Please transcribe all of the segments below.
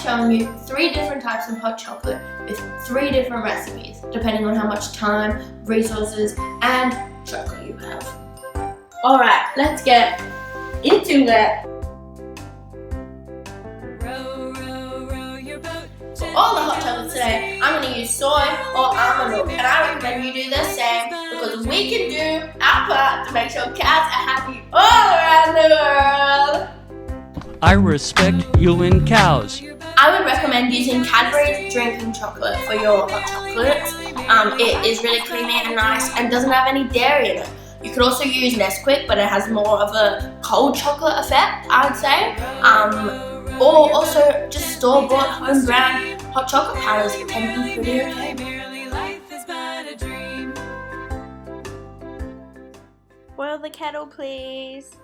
showing you 3 different types of hot chocolate with 3 different recipes, depending on how much time, resources, and chocolate you have. Alright, let's get into it. For all the hot chocolates today, I'm going to use soy or almond milk, and I recommend you do the same because we can do our part to make sure cats are happy all around the world. I respect you and cows. I would recommend using Cadbury's drinking chocolate for your hot chocolates. It is really creamy and nice and doesn't have any dairy in it. You could also use Nesquik, but it has more of a cold chocolate effect, I would say. Or also just store-bought home brand hot chocolate powders tend to be pretty okay. Boil the kettle, please.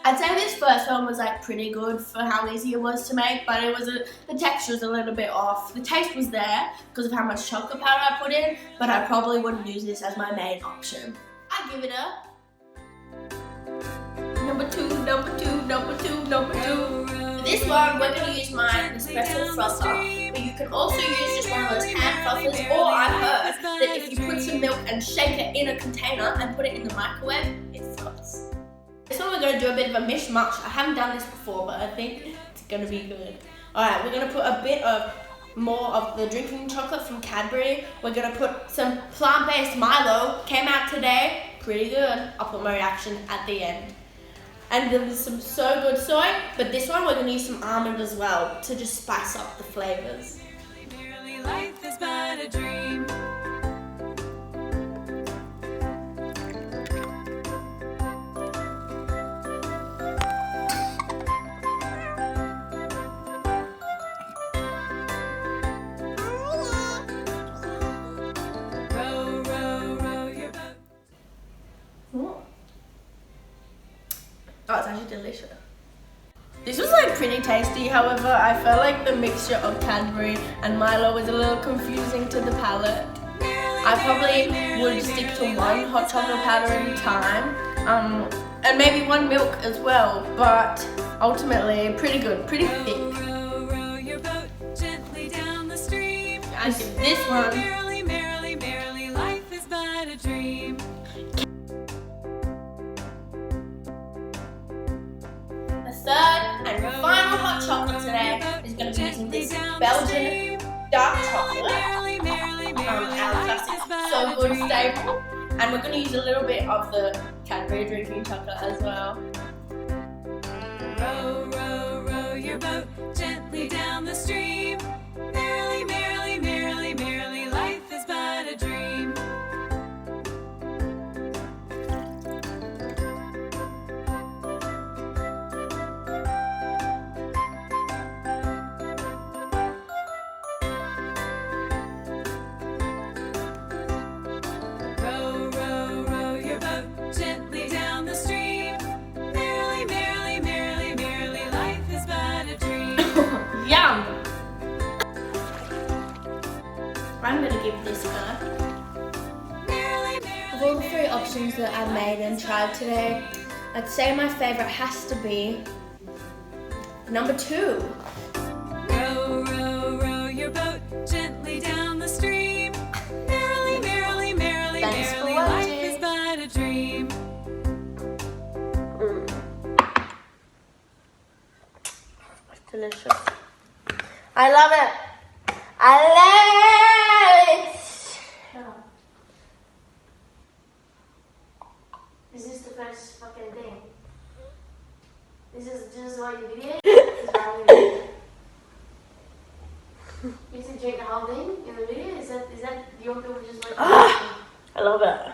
I'd say this first one was like pretty good for how easy it was to make, but the texture was a little bit off. The taste was there because of how much chocolate powder I put in, but I probably wouldn't use this as my main option. I'd give it a number two. For this one, we're going to use my espresso frother, but you can also use just one of those hand frothers, or I've heard that if you put some milk and shake it in a container and put it in the microwave, it froths. This one we're going to do a bit of a mishmash. I haven't done this before, but I think it's going to be good. Alright, we're going to put a bit of more of the drinking chocolate from Cadbury. We're going to put some plant-based Milo. Came out today. Pretty good. I'll put my reaction at the end. And there was some So Good soy, but this one we're going to use some almond as well to just spice up the flavors. Life is but a dream. Oh, it's actually delicious. This was like pretty tasty, however, I felt like the mixture of Cadbury and Milo was a little confusing to the palate. I probably would stick to one hot chocolate powder at a time, and maybe one milk as well, but ultimately pretty good, pretty thick. I give this one third and final hot chocolate today is going to be using this Belgian dark chocolate, our classic So Good staple, and we're going to use a little bit of the Cadbury drinking chocolate as well. Row, row, row your boat gently down the stream. Merrily, merrily, merrily, merrily, life is but a dream. Yum! I'm gonna give this a. Of all the 3 options that I've made and tried today, I'd say my favourite has to be number 2. Row, row, row your boat gently down the stream. Merrily, merrily, merrily, merrily, life is but a dream. It's delicious. I love it. I love it. Is this the first fucking thing? This is what you video? This is what you video. You should drink the whole thing in the video? Is that your people just like I love it.